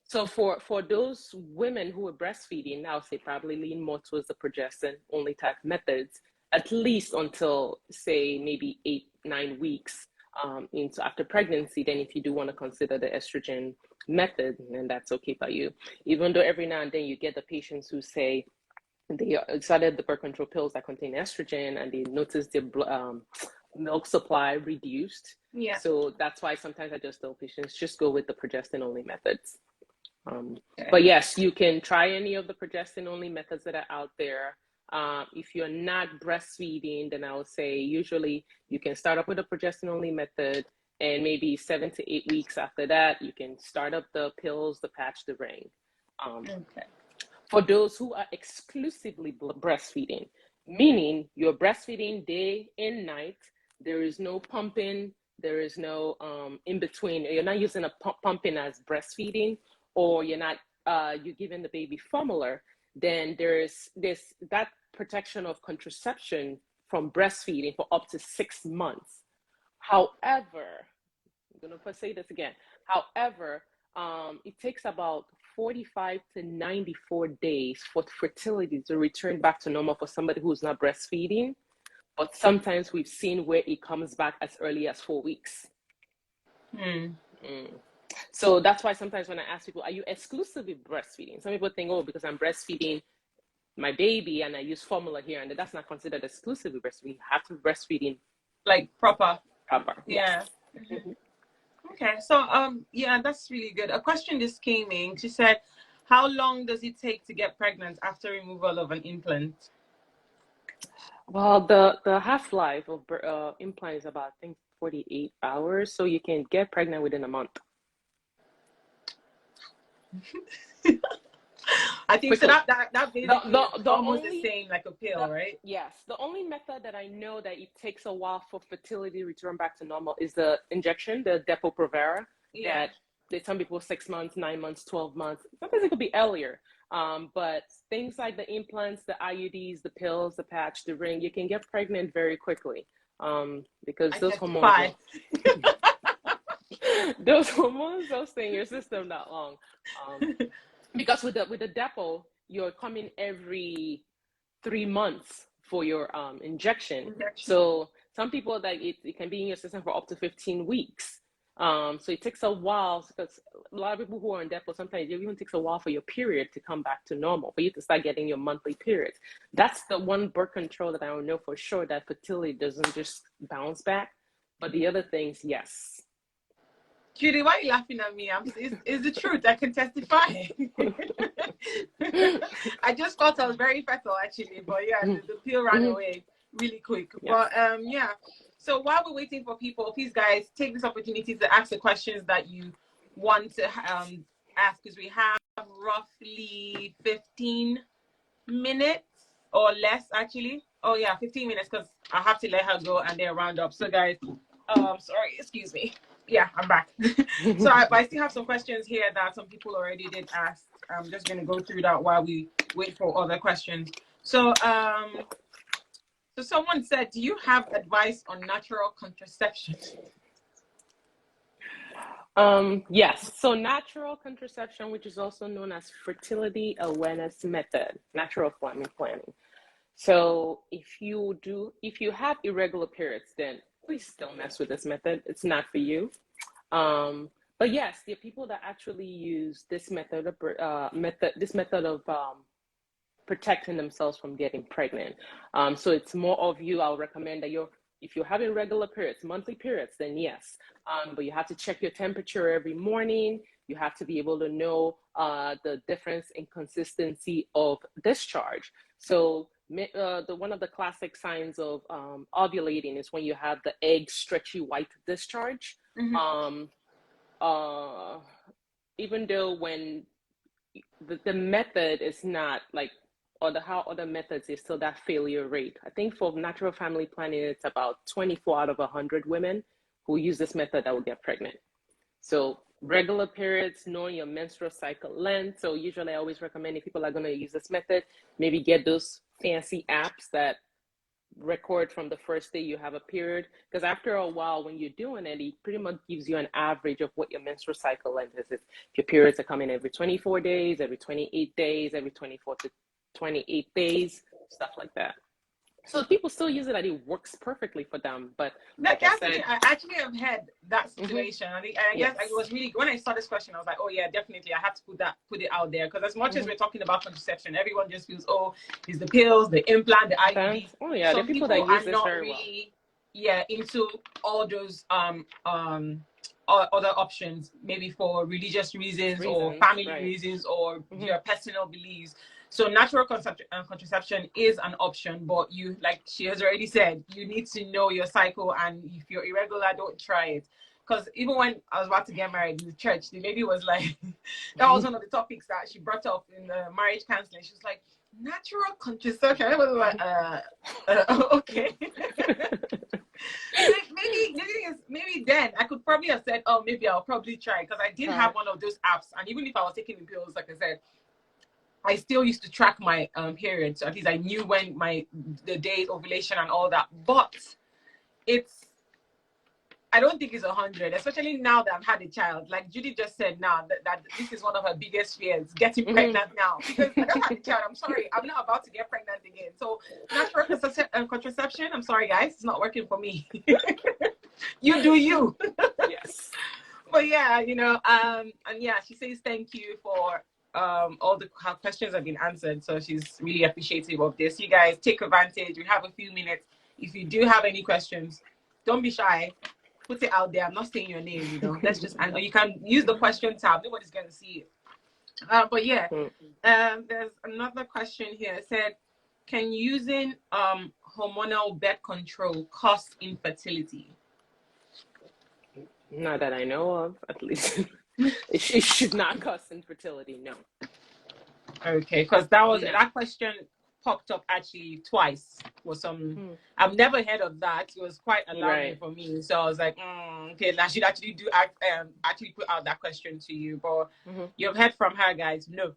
So for those women who are breastfeeding, I would say probably lean more towards the progestin only type methods, at least until say maybe 8-9 weeks into after pregnancy. Then if you do want to consider the estrogen method, then that's okay by you. Even though every now and then you get the patients who say they started the birth control pills that contain estrogen and they notice their milk supply reduced. Yeah. So that's why sometimes I just tell patients just go with the progestin only methods. But yes, you can try any of the progestin only methods that are out there. If you're not breastfeeding, then I would say usually you can start up with a progestin only method, and maybe 7 to 8 weeks after that, you can start up the pills, the patch, the ring. For those who are exclusively breastfeeding, meaning you're breastfeeding day and night, there is no pumping, there is no in between. You're not using a pumping as breastfeeding, or you're giving the baby formula, then there's that protection of contraception from breastfeeding for up to 6 months. However, I'm going to say this again. However, it takes about 45 to 94 days for fertility to return back to normal for somebody who's not breastfeeding. But sometimes we've seen where it comes back as early as 4 weeks. So that's why sometimes when I ask people, are you exclusively breastfeeding? Some people think, oh, because I'm breastfeeding my baby and I use formula here, and that's not considered exclusively breastfeeding. You have to be breastfeeding Like proper. Yeah. Mm-hmm. Okay, so yeah, that's really good. A question just came in. She said, how long does it take to get pregnant after removal of an implant? Well, the half-life of implant is about, I think, 48 hours, so you can get pregnant within a month. I think so. Quickly. That basically is The almost the only same like a pill, right? yes, the only method that I know that it takes a while for fertility to return back to normal is the injection, the Depo-Provera, Yeah. that some people 6 months, 9 months, 12 months. Sometimes it could be earlier. But things like the implants, the IUDs, the pills, the patch, the ring, you can get pregnant very quickly. Because I those hormones testify. will those hormones will stay in your system that long. Because with the Depo, you're coming every 3 months for your injection. Injection. So some people that it can be in your system for up to 15 weeks. So it takes a while because a lot of people who are on Depo, sometimes it even takes a while for your period to come back to normal, for you to start getting your monthly periods. That's the one birth control that I don't know for sure that fertility doesn't just bounce back. But the other things, yes. Judy, why are you laughing at me? It's the truth. I can testify. I just thought I was very fertile actually, but yeah, the pill ran away really quick. Yeah. But yeah. So while we're waiting for people, please guys take this opportunity to ask the questions that you want to ask, because we have roughly 15 minutes or less actually. Oh yeah, 15 minutes, because I have to let her go and then round up. So guys, sorry, excuse me. Yeah, I'm back. So I still have some questions here that some people already did ask. I'm just going to go through that while we wait for other questions. So so someone said, do you have advice on natural contraception? Yes. So natural contraception, which is also known as fertility awareness method, natural family planning. So if you have irregular periods, then please don't mess with this method. It's not for you. But yes, there are people that actually use this method of protecting themselves from getting pregnant. So it's more of you. I'll recommend that if you're having regular periods, monthly periods, then yes. But you have to check your temperature every morning. You have to be able to know the difference in consistency of discharge. So one of the classic signs of ovulating is when you have the egg stretchy white discharge. Mm-hmm. Even though when the method is not like, or how other methods is still that failure rate. I think for natural family planning, it's about 24 out of 100 women who use this method that will get pregnant. So regular periods, knowing your menstrual cycle length. So usually I always recommend, if people are going to use this method, maybe get those fancy apps that record from the first day you have a period, because after a while when you're doing it, it pretty much gives you an average of what your menstrual cycle length is. If your periods are coming every 24 days, every 28 days, every 24 to 28 days, stuff like that. So people still use it and it works perfectly for them. But like I said, I actually have had that situation. I guess yes. I was really, when I saw this question, I was like, oh yeah, definitely I have to put it out there, because as much as we're talking about contraception, everyone just feels, oh, it's the pills, the implant, the IUD. Oh yeah, there are people that use this very well. Into all those other options, maybe for religious reasons or family reasons or your personal beliefs. So natural contraception is an option, but you, like she has already said, you need to know your cycle, and if you're irregular, don't try it. Because even when I was about to get married in the church, the lady was like, that was one of the topics that she brought up in the marriage counseling. She was like, natural contraception. I was like, okay. maybe then I could probably have said, oh, maybe I'll probably try, because I did have one of those apps, and even if I was taking the pills, like I said, I still used to track my periods. So at least I knew when the days, ovulation and all that. But I don't think it's 100, especially now that I've had a child. Like Judy just said now, that this is one of her biggest fears, getting pregnant now. Because I don't have a child, I'm sorry, I'm not about to get pregnant again. So natural contraception, I'm sorry guys, it's not working for me. You do you. Yes. But yeah, and yeah, she says thank you for all her questions have been answered, so she's really appreciative of this. You guys take advantage. We have a few minutes. If you do have any questions, don't be shy, put it out there. I'm not saying your name, let's just, and you can use the question tab, nobody's going to see it. But yeah, there's another question here. It said, can using hormonal birth control cause infertility? Not that I know of, at least. It should not cause infertility, no. Okay, because that No. that question popped up actually twice. I've never heard of that. It was quite alarming Right. for me. So I was like, okay, I should actually actually put out that question to you. But you've heard from her, guys. No.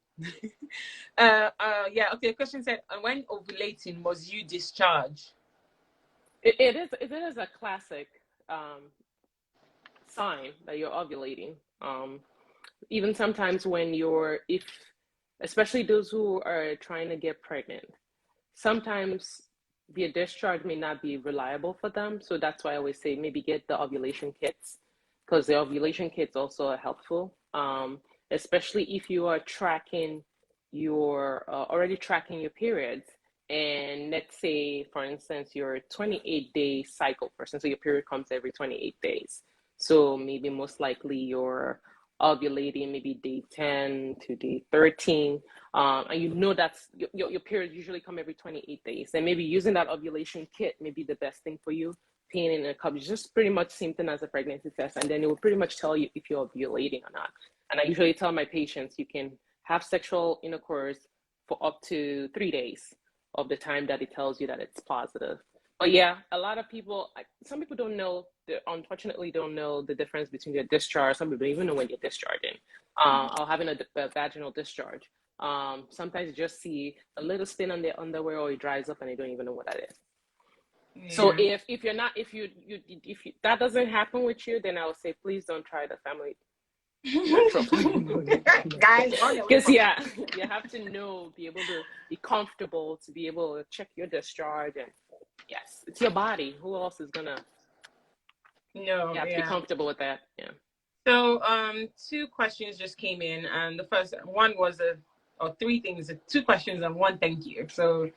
Yeah. Okay. Question said, when ovulating, must you discharge? It is a classic sign that you're ovulating. Even sometimes when especially those who are trying to get pregnant, sometimes the discharge may not be reliable for them. So that's why I always say maybe get the ovulation kits, because the ovulation kits also are helpful, especially if you are already tracking your periods. And let's say, for instance, you're a 28-day cycle person, so your period comes every 28 days. So maybe most likely you're ovulating maybe day 10 to day 13, and you know that's your periods usually come every 28 days. And maybe using that ovulation kit may be the best thing for you. Peeing in a cup is just pretty much same thing as a pregnancy test, and then it will pretty much tell you if you're ovulating or not. And I usually tell my patients you can have sexual intercourse for up to 3 days of the time that it tells you that it's positive. But yeah, a lot of people, some people don't know, unfortunately don't know the difference between their discharge. Some people don't even know when you're discharging, or having a vaginal discharge. Sometimes you just see a little stain on their underwear, or it dries up and they don't even know what that is. Yeah. So if you're not, if you that doesn't happen with you, then I would say, please don't try the family guys, because you have to be able to be comfortable to be able to check your discharge. And yes, it's your body. Who else is gonna be comfortable with that? Yeah. So 2 questions just came in, and the first one was two questions and one thank you. So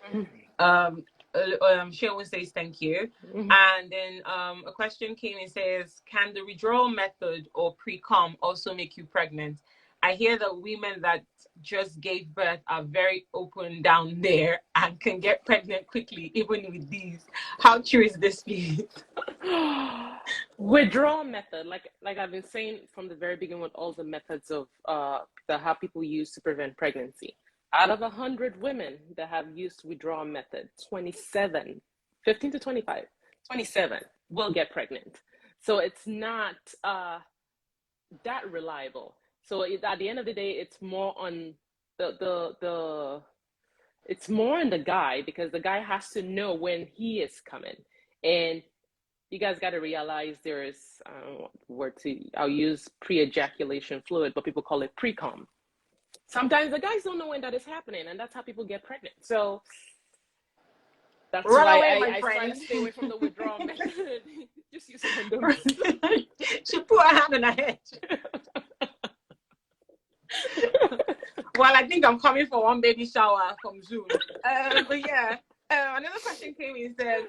Sharon says thank you. And then a question came and says, can the withdrawal method or pre-com also make you pregnant? I hear that women that just gave birth are very open down there and can get pregnant quickly, even with these. How true is this, please? Withdrawal method, like I've been saying from the very beginning, with all the methods of how people use to prevent pregnancy. Out of 100 women that have used withdrawal method, 27, 15 to 25, 27 will get pregnant. So it's not that reliable. So at the end of the day, it's more on it's more on the guy, because the guy has to know when he is coming. And you guys got to realize there is, I'll use pre-ejaculation fluid, but people call it pre-com. Sometimes the guys don't know when that is happening, and that's how people get pregnant. So that's why I try to stay away from the withdrawal method. Just use condoms. She put her hand on her head. Well, I think I'm coming for one baby shower from Zoom. But yeah, another question came in and said,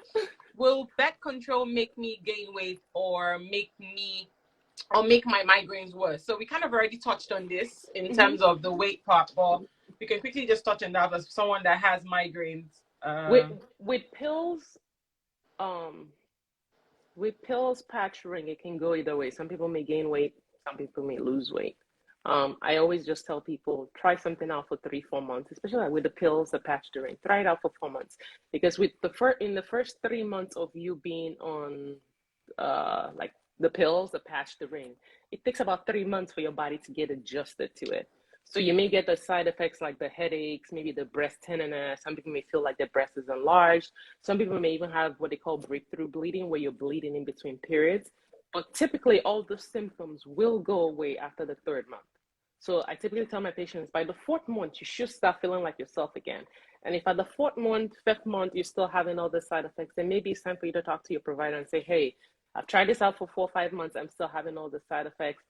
will birth control make me gain weight or make my migraines worse? So we kind of already touched on this in terms of the weight part, but we can quickly just touch on that as someone that has migraines. With pills, patch ring, it can go either way. Some people may gain weight, some people may lose weight. I always just tell people, try something out for 3-4 months, especially like with the pills, the patch, the ring. Try it out for 4 months, because with in the first 3 months of you being on like the pills, the patch, the ring, it takes about 3 months for your body to get adjusted to it. So you may get the side effects like the headaches, maybe the breast tenderness. Some people may feel like their breast is enlarged. Some people may even have what they call breakthrough bleeding, where you're bleeding in between periods. But typically all the symptoms will go away after the 3rd month. So I typically tell my patients, by the 4th month, you should start feeling like yourself again. And if at the 4th month, 5th month, you're still having all the side effects, then maybe it's time for you to talk to your provider and say, hey, I've tried this out for 4 or 5 months. I'm still having all the side effects.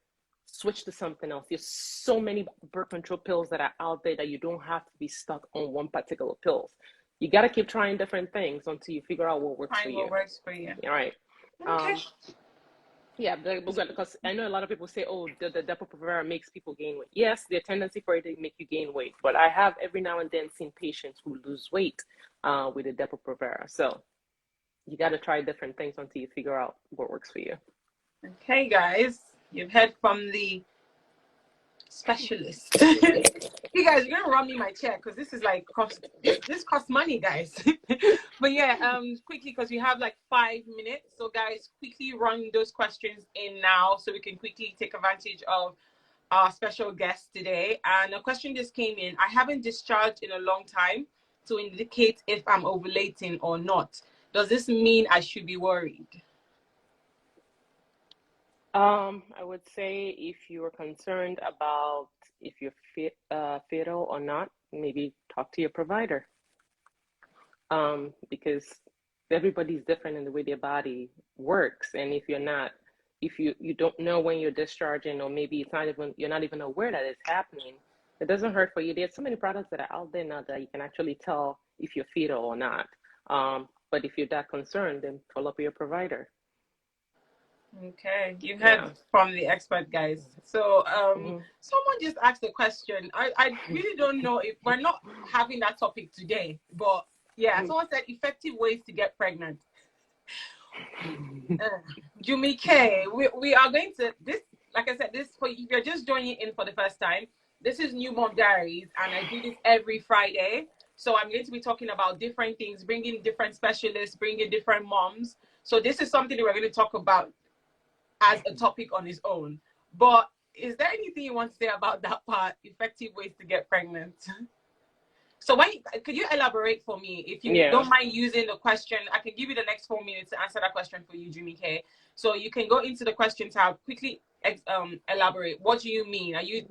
Switch to something else. There's so many birth control pills that are out there that you don't have to be stuck on one particular pill. You got to keep trying different things until you figure out what works for you. What works for you. All right. Okay. Yeah, because I know a lot of people say, oh, the Depo-Provera makes people gain weight. Yes, there's a tendency for it to make you gain weight, but I have every now and then seen patients who lose weight with the Depo-Provera. So you got to try different things until you figure out what works for you. Okay, guys, you've heard from the specialist. You guys, you're gonna run me my check because this is like this costs money, guys. But yeah, quickly, because we have like 5 minutes, so guys, quickly run those questions in now so we can quickly take advantage of our special guest today. And a question just came in: I haven't discharged in a long time to indicate if I'm ovulating or not. Does this mean I should be worried? I would say if you're concerned about if you're fertile or not, maybe talk to your provider. Because everybody's different in the way their body works, and if you don't know when you're discharging, or maybe you're not even aware that it's happening, it doesn't hurt for you. There's so many products that are out there now that you can actually tell if you're fetal or not. But if you're that concerned, then follow up with your provider. Okay, you heard from the expert, guys. So someone just asked a question. I really don't know if we're not having that topic today, but yeah, someone said effective ways to get pregnant. Jumi K, we are going to this, like I said, this for if you're just joining in for the first time, this is New Mom Diaries, and I do this every Friday. So I'm going to be talking about different things, bringing different specialists, bringing different moms. So this is something that we're going to talk about as a topic on its own. But is there anything you want to say about that part, effective ways to get pregnant? So could you elaborate for me? If you don't mind using the question, I can give you the next 4 minutes to answer that question for you, Jimmy K. So you can go into the question tab, quickly elaborate. What do you mean? Are you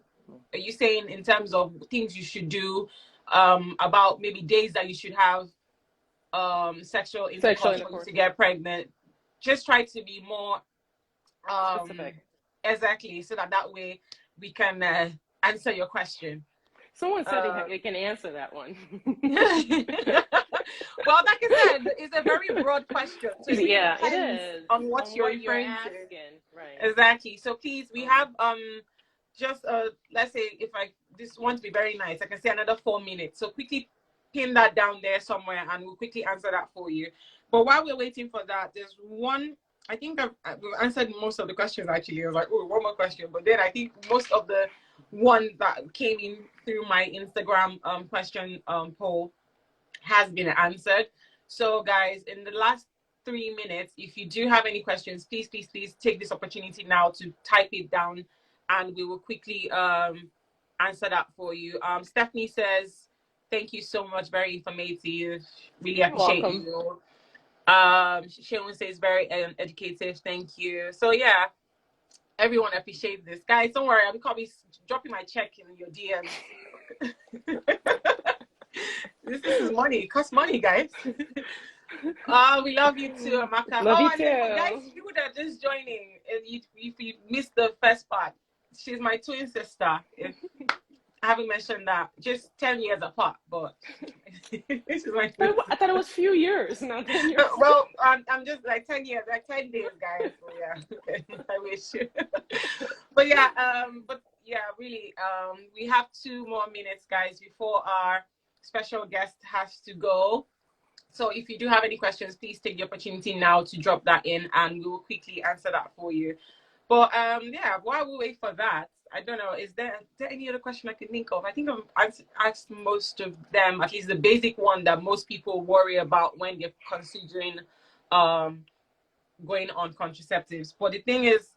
saying in terms of things you should do, about maybe days that you should have sexual intercourse to get pregnant? Just try to be more specific. Exactly, so that way we can answer your question. Someone said they can answer that one. Well, like I said, it's a very broad question. So it is on what you're asking. Right. Exactly. So please, we have just let's say if I just want to be very nice, I can say another 4 minutes. So quickly pin that down there somewhere, and we'll quickly answer that for you. But while we're waiting for that, there's one. I think we've answered most of the questions, actually. I was like, oh, one more question. But then I think most of the ones that came in through my Instagram question poll has been answered. So, guys, in the last 3 minutes, if you do have any questions, please take this opportunity now to type it down, and we will quickly answer that for you. Stephanie says, thank you so much. Very informative. Really appreciate you. Sharon says very educative. Thank you. So yeah, everyone appreciates this, guys. Don't worry, I'll be dropping my check in your DMs. This is money. It costs money, guys. We love you too, Amaka. Love you too. Guys, people that are just joining, if you missed the first part, she's my twin sister. I haven't mentioned that. Just 10 years apart, but this is my I thought it was a few years, not 10 years. Well, I'm just like 10 years, like 10 days, guys. So yeah, I wish. But yeah, really, we have 2 more minutes, guys, before our special guest has to go. So if you do have any questions, please take the opportunity now to drop that in, and we will quickly answer that for you. But while we wait for that, I don't know, is there any other question I can think of? I think I've asked most of them, at least the basic one that most people worry about when they're considering going on contraceptives. But the thing is,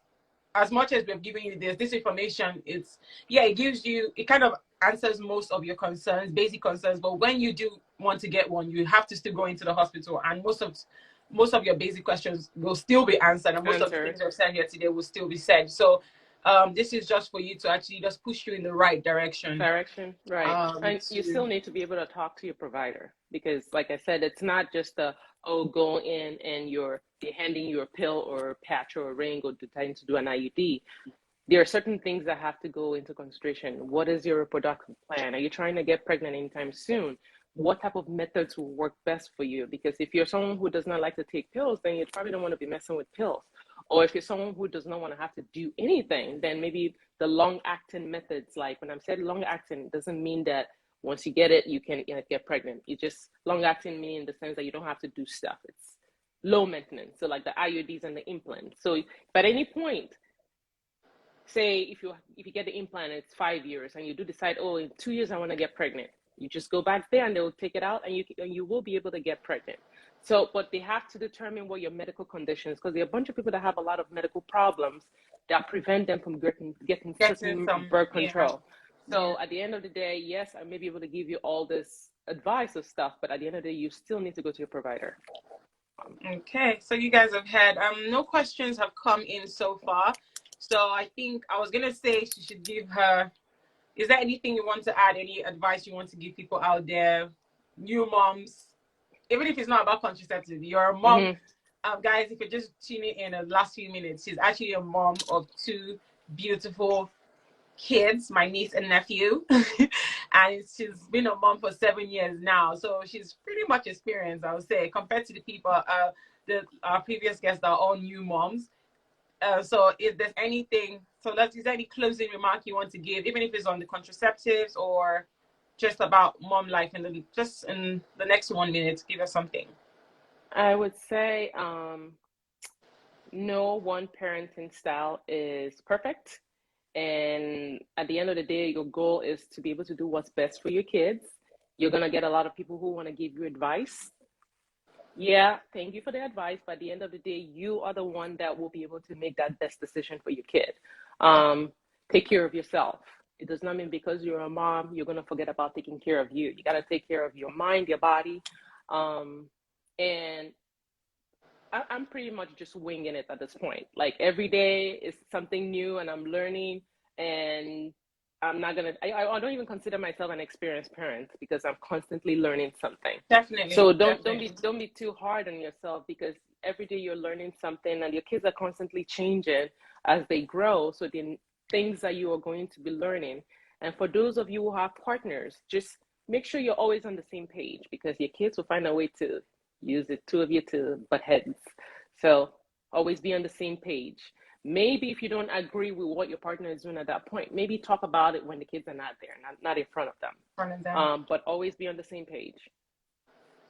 as much as we've given you this information, it kind of answers most of your concerns, basic concerns. But when you do want to get one, you have to still go into the hospital, and most of your basic questions will still be answered, and most of the things we've said here today will still be said. So this is just for you to actually just push you in the right direction. Right. And you still need to be able to talk to your provider, because like I said, it's not just go in and they're handing you a pill or a patch or a ring or deciding to do an IUD. There are certain things that have to go into consideration. What is your reproductive plan? Are you trying to get pregnant anytime soon? What type of methods will work best for you? Because if you're someone who does not like to take pills, then you probably don't want to be messing with pills. Or if you're someone who does not want to have to do anything, then maybe the long-acting methods, like when I'm saying long-acting, it doesn't mean that Once you get it, you can get pregnant. It's just long-acting, meaning in the sense that you don't have to do stuff. It's low maintenance. So like the IUDs and the implant. So if at any point, say if you get the implant, it's 5 years, and you do decide, oh, in 2 years I want to get pregnant, you just go back there and they'll take it out, and you will be able to get pregnant. So, but they have to determine what your medical conditions, because there are a bunch of people that have a lot of medical problems that prevent them from getting certain birth control. So at the end of the day, yes, I may be able to give you all this advice of stuff, but at the end of the day, you still need to go to your provider. Okay, so you guys have had no questions have come in so far. So I think I was gonna say she should give her. Is there anything you want to add? Any advice you want to give people out there, new moms, even if it's not about contraceptive? You're a mom, guys. If you're just tuning in the last few minutes, she's actually a mom of 2 beautiful kids, my niece and nephew, and she's been a mom for 7 years now. So she's pretty much experienced, I would say, compared to the people, our previous guests that are all new moms. So if there's anything, is there any closing remark you want to give, even if it's on the contraceptives or just about mom life, and just in the next 1 minute, give us something. I would say no one parenting style is perfect. And at the end of the day, your goal is to be able to do what's best for your kids. You're going to get a lot of people who want to give you advice. Yeah, thank you for the advice. But at the end of the day, you are the one that will be able to make that best decision for your kid. Take care of yourself. It does not mean because you're a mom, you're going to forget about taking care of you. You got to take care of your mind, your body. And I'm pretty much just winging it at this point. Like every day is something new and I'm learning, and I'm not going to, I don't even consider myself an experienced parent because I'm constantly learning something. Definitely. So don't be too hard on yourself, because every day you're learning something and your kids are constantly changing as they grow. So the things that you are going to be learning. And for those of you who have partners, just make sure you're always on the same page, because your kids will find a way to use the 2 of you to butt heads. So always be on the same page. Maybe if you don't agree with what your partner is doing at that point, maybe talk about it when the kids are not there, not in front of them. But always be on the same page.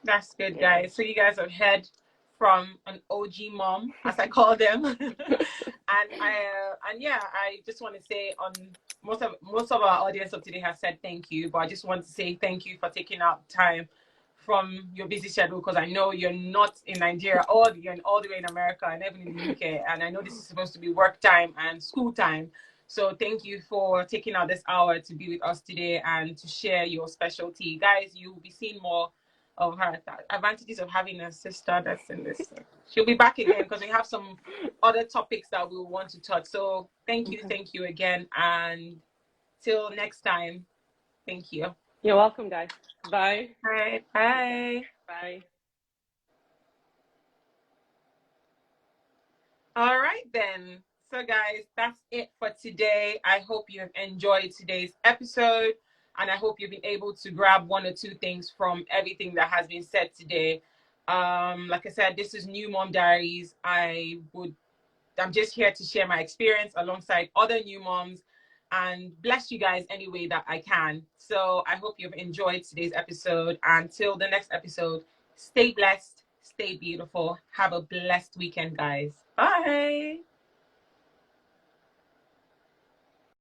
That's good, guys. So you guys have heard from an OG mom, as I call them. and I just want to say, on most of our audience of today has said thank you, but I just want to say thank you for taking out time from your busy schedule, because I know you're not in Nigeria, or you're all the way in America and even in the UK, and I know this is supposed to be work time and school time. So thank you for taking out this hour to be with us today and to share your specialty. Guys, you'll be seeing more of her. Advantages of having a sister that's in this. She'll be back again because we have some other topics that we want to touch. So thank you again, and till next time, thank you. You're welcome, guys. Bye. All right. Bye. Bye. All right, then. So, guys, that's it for today. I hope you have enjoyed today's episode, and I hope you've been able to grab 1 or 2 things from everything that has been said today. Like I said, this is New Mom Diaries. I'm just here to share my experience alongside other new moms and bless you guys any way that I can. So I hope you've enjoyed today's episode. Until the next episode, stay blessed, stay beautiful. Have a blessed weekend, guys. Bye.